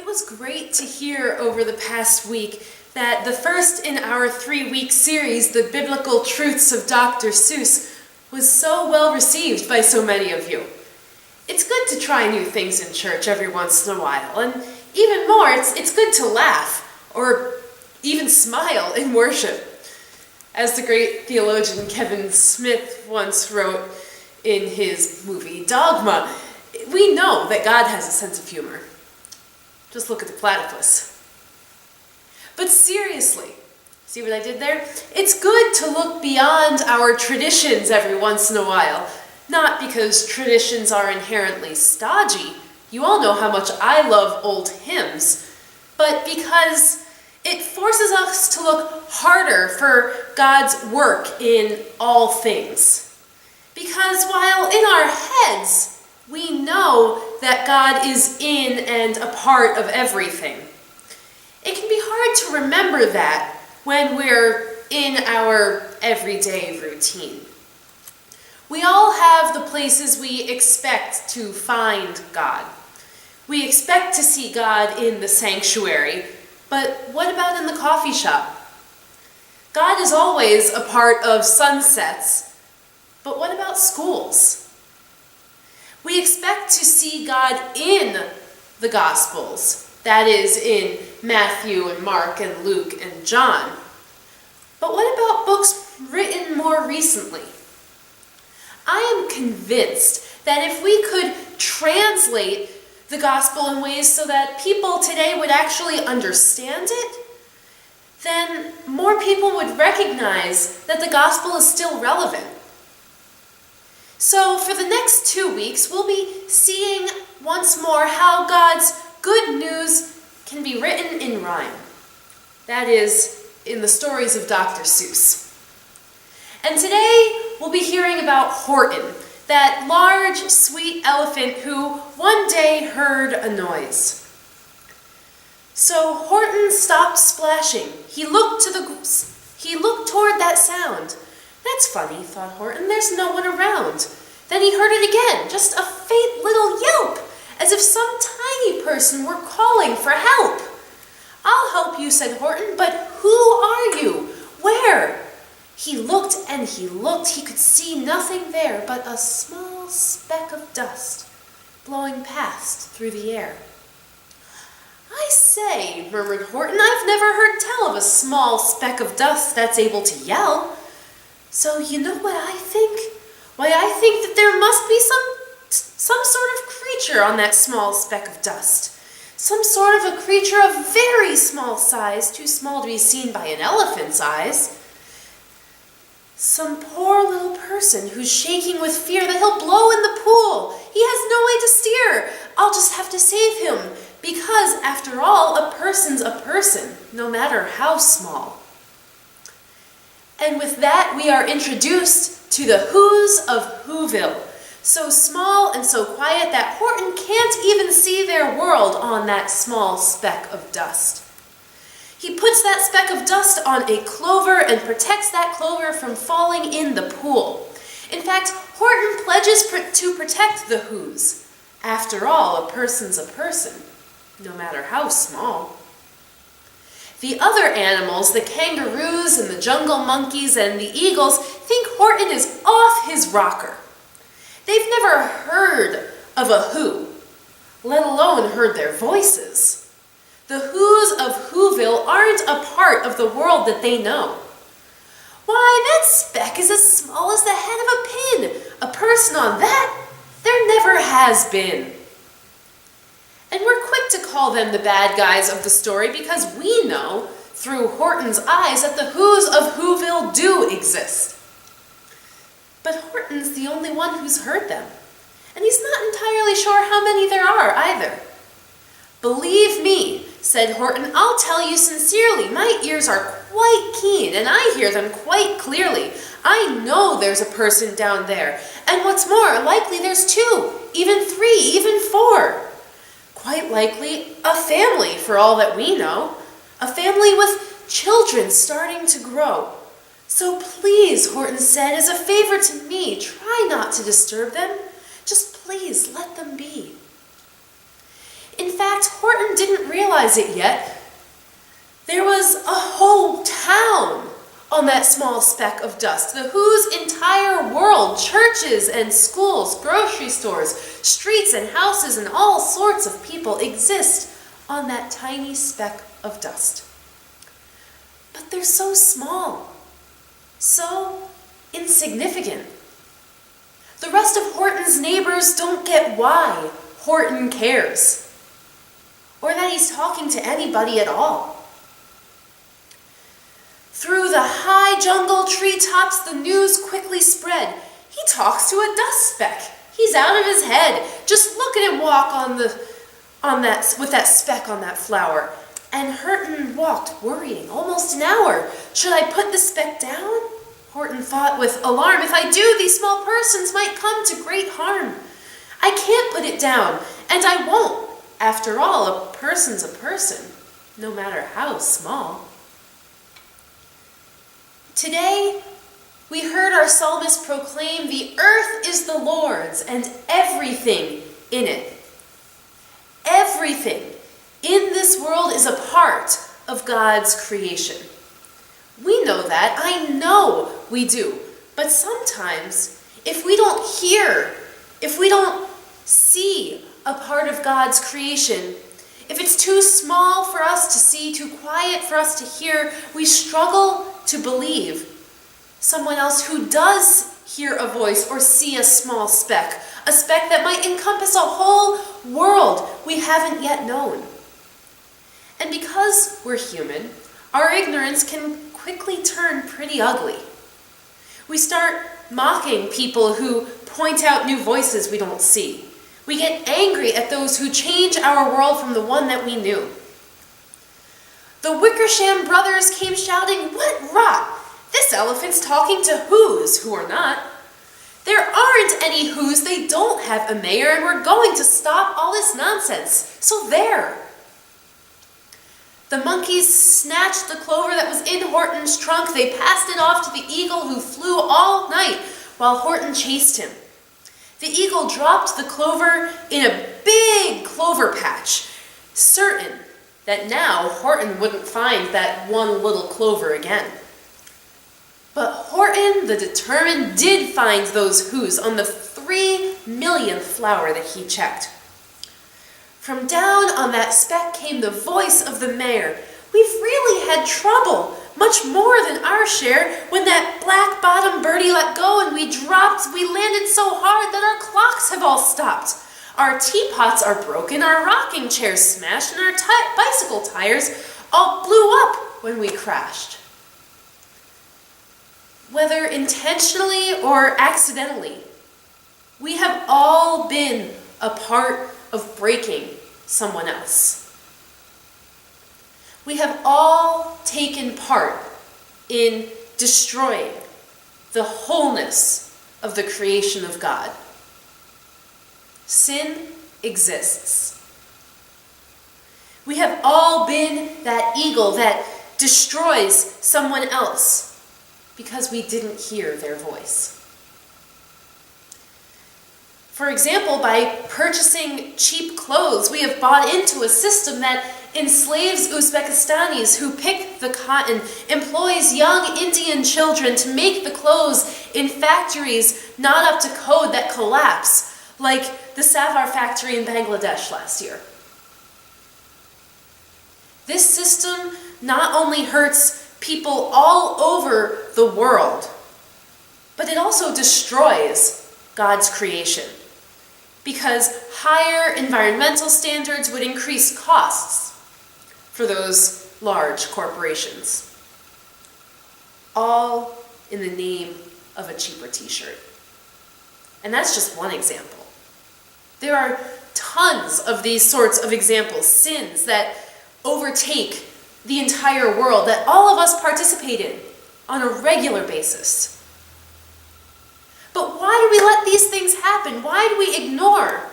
was great to hear over the past week that the first in our 3-week series, The Biblical Truths of Dr. Seuss, was so well received by so many of you. It's good to try new things in church every once in a while, and even more, it's good to laugh, or even smile in worship. As the great theologian Kevin Smith once wrote in his movie Dogma, we know that God has a sense of humor. Just look at the platypus. But seriously, see what I did there? It's good to look beyond our traditions every once in a while. Not because traditions are inherently stodgy. You all know how much I love old hymns. But because it forces us to look harder for God's work in all things. Because while in our heads, we know that God is in and a part of everything, it can be hard to remember that when we're in our everyday routine. We all have the places we expect to find God. We expect to see God in the sanctuary, but what about in the coffee shop? God is always a part of sunsets, but what about schools? We expect to see God in the Gospels, that is, in Matthew and Mark and Luke and John. But what about books written more recently? I am convinced that if we could translate the Gospel in ways so that people today would actually understand it, then more people would recognize that the Gospel is still relevant. So for the next 2 weeks, we'll be seeing once more how God's good news can be written in rhyme. That is, in the stories of Dr. Seuss. And today, we'll be hearing about Horton, that large, sweet elephant who one day heard a noise. So Horton stopped splashing. He looked toward that sound. That's funny, thought Horton. There's no one around. Then he heard it again, just a faint little yelp, as if some tiny person were calling for help. I'll help you, said Horton, but who are you? Where? He looked and he looked. He could see nothing there but a small speck of dust blowing past through the air. I say, murmured Horton, I've never heard tell of a small speck of dust that's able to yell. So you know what I think? Why, I think that there must be some sort of creature on that small speck of dust. Some sort of a creature of very small size, too small to be seen by an elephant's eyes. Some poor little person who's shaking with fear that he'll blow in the pool. He has no way to steer. I'll just have to save him. Because, after all, a person's a person, no matter how small. And with that, we are introduced to the Who's of Whoville. So small and so quiet that Horton can't even see their world on that small speck of dust. He puts that speck of dust on a clover and protects that clover from falling in the pool. In fact, Horton pledges to protect the Who's. After all, a person's a person, no matter how small. The other animals, the kangaroos and the jungle monkeys and the eagles, think Horton is off his rocker. They've never heard of a who, let alone heard their voices. The Who's of Whoville aren't a part of the world that they know. Why, that speck is as small as the head of a pin. A person on that, there never has been. And we're quick to call them the bad guys of the story because we know, through Horton's eyes, that the Who's of Whoville do exist. But Horton's the only one who's heard them, and he's not entirely sure how many there are either. Believe me, said Horton, I'll tell you sincerely, my ears are quite keen, and I hear them quite clearly. I know there's a person down there, and what's more, likely there's 2, even 3, even 4. Quite likely a family, for all that we know. A family with children starting to grow. So please, Horton said, as a favor to me, try not to disturb them. Just please let them be. In fact, Horton didn't realize it yet. There was a whole town on that small speck of dust. The Who's entire world, churches and schools, grocery stores, streets and houses, and all sorts of people exist on that tiny speck of dust. But they're so small, so insignificant. The rest of Horton's neighbors don't get why Horton cares, or that he's talking to anybody at all. Through the high jungle treetops, the news quickly spread. He talks to a dust speck. He's out of his head. Just look at him walk with that speck on that flower. And Horton walked, worrying, almost an hour. Should I put the speck down? Horton thought with alarm. If I do, these small persons might come to great harm. I can't put it down, and I won't. After all, a person's a person, no matter how small. Today, we heard our psalmist proclaim, "The earth is the Lord's and everything in it." Everything in this world is a part of God's creation. We know that. I know we do. But sometimes, if we don't hear, if we don't see a part of God's creation, if it's too small for us to see, too quiet for us to hear, we struggle to believe someone else who does hear a voice or see a small speck, a speck that might encompass a whole world we haven't yet known. And because we're human, our ignorance can quickly turn pretty ugly. We start mocking people who point out new voices we don't see. We get angry at those who change our world from the one that we knew. The Wickersham brothers came shouting, "What rot! This elephant's talking to Who's who are not. There aren't any Who's, they don't have a mayor, and we're going to stop all this nonsense. So there." The monkeys snatched the clover that was in Horton's trunk. They passed it off to the eagle, who flew all night while Horton chased him. The eagle dropped the clover in a big clover patch, certain that now Horton wouldn't find that one little clover again. But Horton, the determined, did find those Who's on the 3 millionth flower that he checked. From down on that speck came the voice of the mayor. "We've really had trouble, much more than our share, when that black-bottom birdie let go and we landed so hard that our clocks have all stopped. Our teapots are broken, our rocking chairs smashed, and our bicycle tires all blew up when we crashed." Whether intentionally or accidentally, we have all been a part of breaking someone else. We have all taken part in destroying the wholeness of the creation of God. Sin exists. We have all been that eagle that destroys someone else because we didn't hear their voice. For example, by purchasing cheap clothes, we have bought into a system that enslaves Uzbekistanis who pick the cotton, employs young Indian children to make the clothes in factories not up to code that collapse, like the Savar factory in Bangladesh last year. This system not only hurts people all over the world, but it also destroys God's creation, because higher environmental standards would increase costs for those large corporations, all in the name of a cheaper t-shirt. And that's just one example. There are tons of these sorts of examples, sins that overtake the entire world that all of us participate in on a regular basis. But why do we let these things happen? Why do we ignore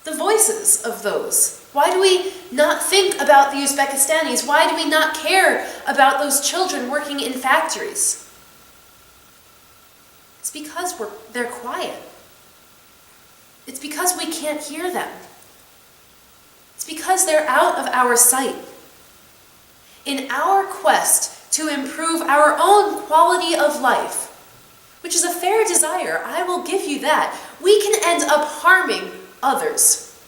the voices of those? Why do we not think about the Uzbekistanis? Why do we not care about those children working in factories? It's because they're quiet. It's because we can't hear them. because they're out of our sight. In our quest to improve our own quality of life, which is a fair desire, I will give you that, we can end up harming others.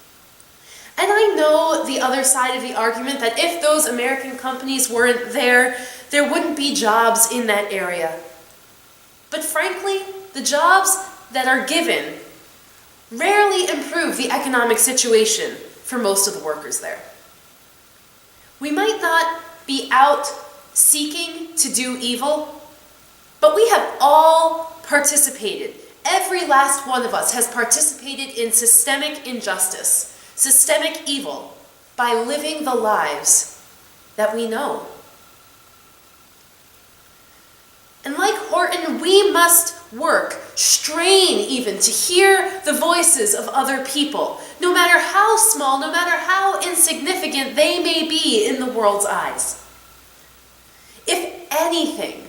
And I know the other side of the argument that if those American companies weren't there, there wouldn't be jobs in that area. But frankly, the jobs that are given rarely improve the economic situation for most of the workers there. We might not be out seeking to do evil, but we have all participated. Every last one of us has participated in systemic injustice, systemic evil, by living the lives that we know. And like Horton, we must work, strain even, to hear the voices of other people, no matter how small, no matter how insignificant they may be in the world's eyes. If anything,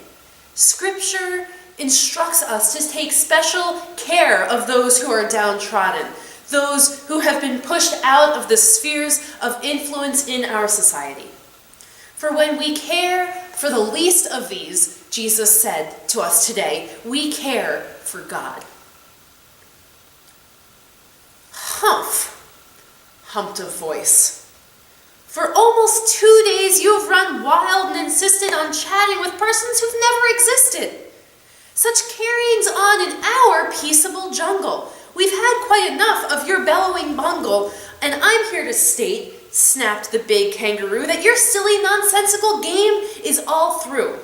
Scripture instructs us to take special care of those who are downtrodden, those who have been pushed out of the spheres of influence in our society. For when we care for the least of these, Jesus said to us today, we care for God. Humph, humped a voice. For almost 2 days you've run wild and insisted on chatting with persons who've never existed. Such carryings on in our peaceable jungle. We've had quite enough of your bellowing bungle, and I'm here to state, snapped the big kangaroo, that your silly nonsensical game is all through.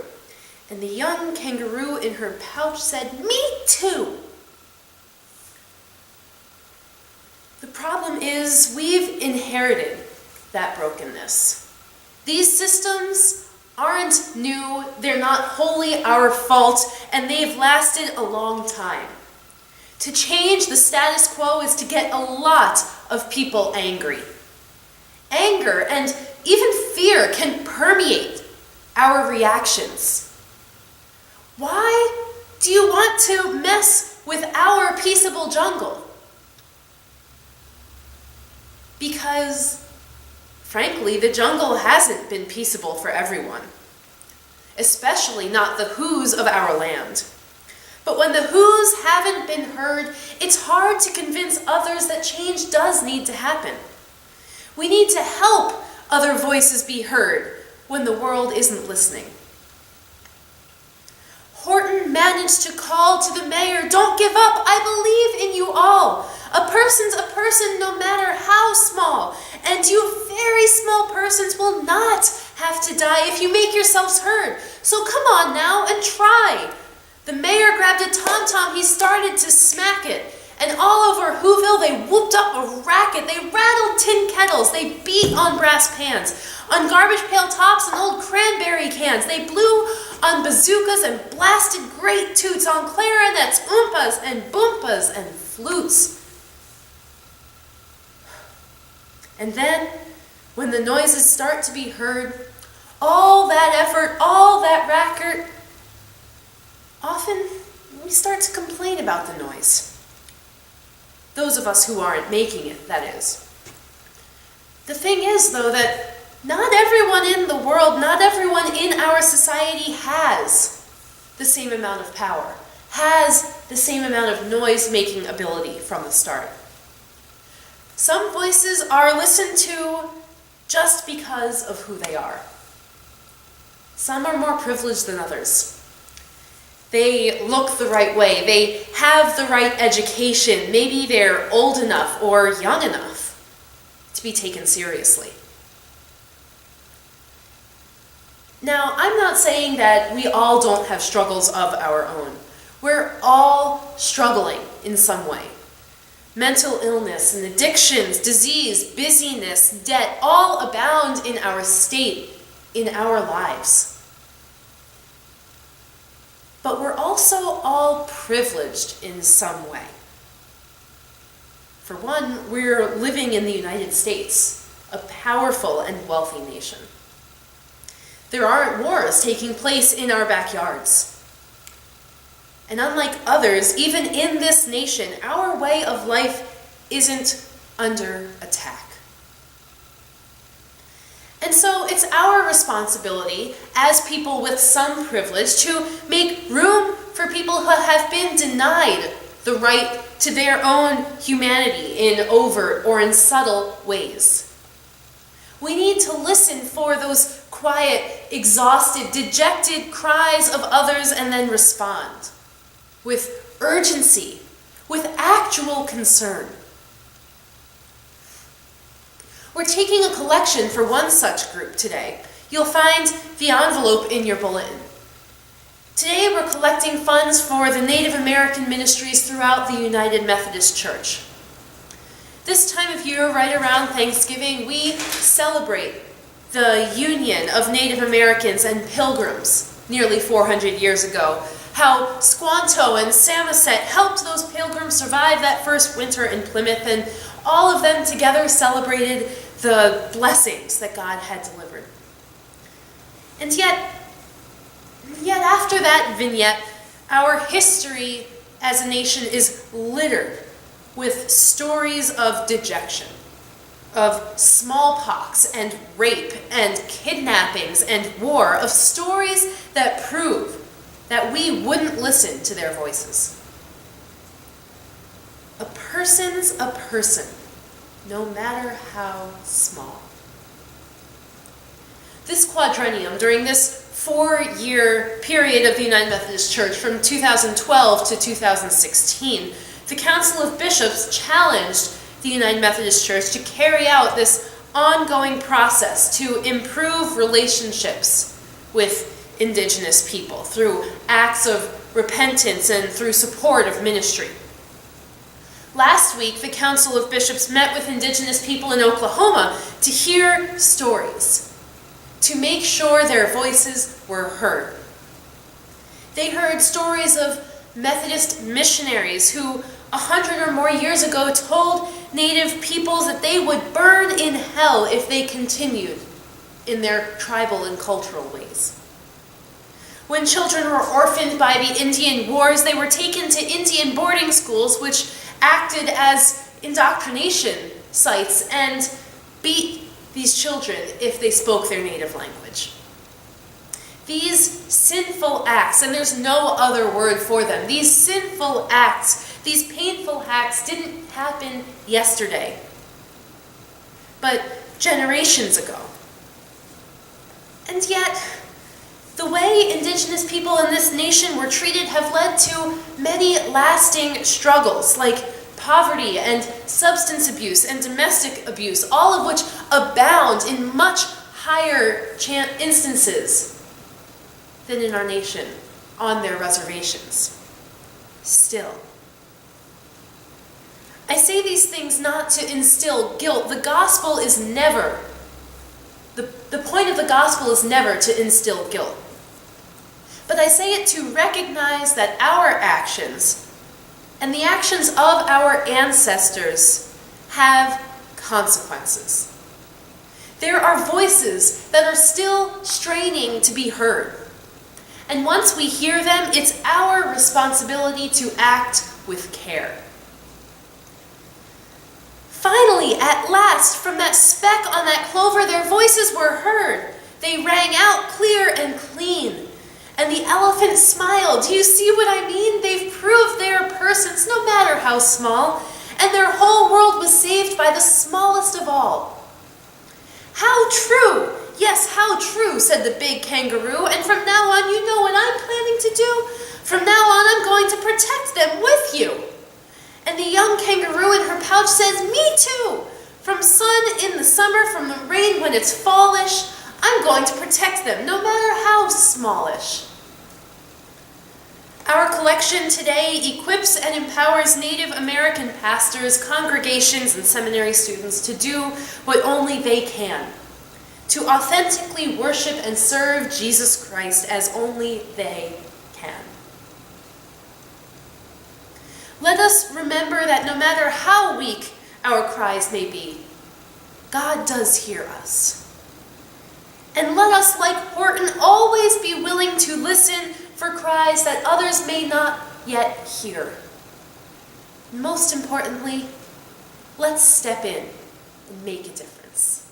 And the young kangaroo in her pouch said, "Me too." The problem is we've inherited that brokenness. These systems aren't new, they're not wholly our fault, and they've lasted a long time. To change the status quo is to get a lot of people angry. Anger and even fear can permeate our reactions. Why do you want to mess with our peaceable jungle? Because, frankly, the jungle hasn't been peaceable for everyone, especially not the who's of our land. But when the who's haven't been heard, it's hard to convince others that change does need to happen. We need to help other voices be heard when the world isn't listening. Horton managed to call to the mayor, "Don't give up, I believe in you all. A person's a person no matter how small, and you very small persons will not have to die if you make yourselves heard. So come on now and try." The mayor grabbed a tom-tom, he started to smack it, and all over Whoville they whooped up a racket. They rattled tin kettles, they beat on brass pans, on garbage pail tops and old cranberry cans. They blew on bazookas and blasted great toots on clarinets, oompas and boompas and flutes. And then, when the noises start to be heard, all that effort, all that racket, often we start to complain about the noise. Those of us who aren't making it, that is. The thing is, though, that not everyone in the world, not everyone in our society has the same amount of power, has the same amount of noise-making ability from the start. Some voices are listened to just because of who they are. Some are more privileged than others. They look the right way, they have the right education, maybe they're old enough or young enough to be taken seriously. Now, I'm not saying that we all don't have struggles of our own. We're all struggling in some way. Mental illness and addictions, disease, busyness, debt, all abound in our state, in our lives. But we're also all privileged in some way. For one, we're living in the United States, a powerful and wealthy nation. There aren't wars taking place in our backyards. And unlike others, even in this nation, our way of life isn't under attack. And so it's our responsibility as people with some privilege to make room for people who have been denied the right to their own humanity in overt or in subtle ways. We need to listen for those quiet, exhausted, dejected cries of others and then respond with urgency, with actual concern. We're taking a collection for one such group today. You'll find the envelope in your bulletin. Today we're collecting funds for the Native American ministries throughout the United Methodist Church. This time of year, right around Thanksgiving, we celebrate the union of Native Americans and Pilgrims nearly 400 years ago. How Squanto and Samoset helped those Pilgrims survive that first winter in Plymouth, and all of them together celebrated the blessings that God had delivered. And yet after that vignette, our history as a nation is littered with stories of dejection, of smallpox and rape and kidnappings and war, of stories that prove that we wouldn't listen to their voices. A person's a person, no matter how small. This quadrennium, during this 4-year period of the United Methodist Church from 2012 to 2016, the Council of Bishops challenged the United Methodist Church to carry out this ongoing process to improve relationships with Indigenous people through acts of repentance and through support of ministry. Last week, the Council of Bishops met with Indigenous people in Oklahoma to hear stories, to make sure their voices were heard. They heard stories of Methodist missionaries who 100 or more years ago told Native peoples that they would burn in hell if they continued in their tribal and cultural ways. When children were orphaned by the Indian Wars, they were taken to Indian boarding schools, which acted as indoctrination sites and beat these children if they spoke their native language. These sinful acts, and there's no other word for them, these sinful acts, these painful acts didn't happen yesterday, but generations ago. And yet, the way Indigenous people in this nation were treated have led to many lasting struggles, like poverty and substance abuse and domestic abuse, all of which abound in much higher instances than in our nation on their reservations. Still, I say these things not to instill guilt. The gospel is never, the point of the gospel is never to instill guilt. But I say it to recognize that our actions and the actions of our ancestors have consequences. There are voices that are still straining to be heard. And once we hear them, it's our responsibility to act with care. Finally, at last, from that speck on that clover, their voices were heard. They rang out clear and clean. And the elephant smiled. Do you see what I mean? They've proved they are persons, no matter how small. And their whole world was saved by the smallest of all. How true! Yes, how true, said the big kangaroo. And from now on, you know what I'm planning to do? From now on, I'm going to protect them with you. And the young kangaroo in her pouch says, me too. From sun in the summer, from the rain when it's fallish, I'm going to protect them, no matter how smallish. Our collection today equips and empowers Native American pastors, congregations, and seminary students to do what only they can, to authentically worship and serve Jesus Christ as only they can. Let us remember that no matter how weak our cries may be, God does hear us. And let us, like Horton, always be willing to listen for cries that others may not yet hear. Most importantly, let's step in and make a difference.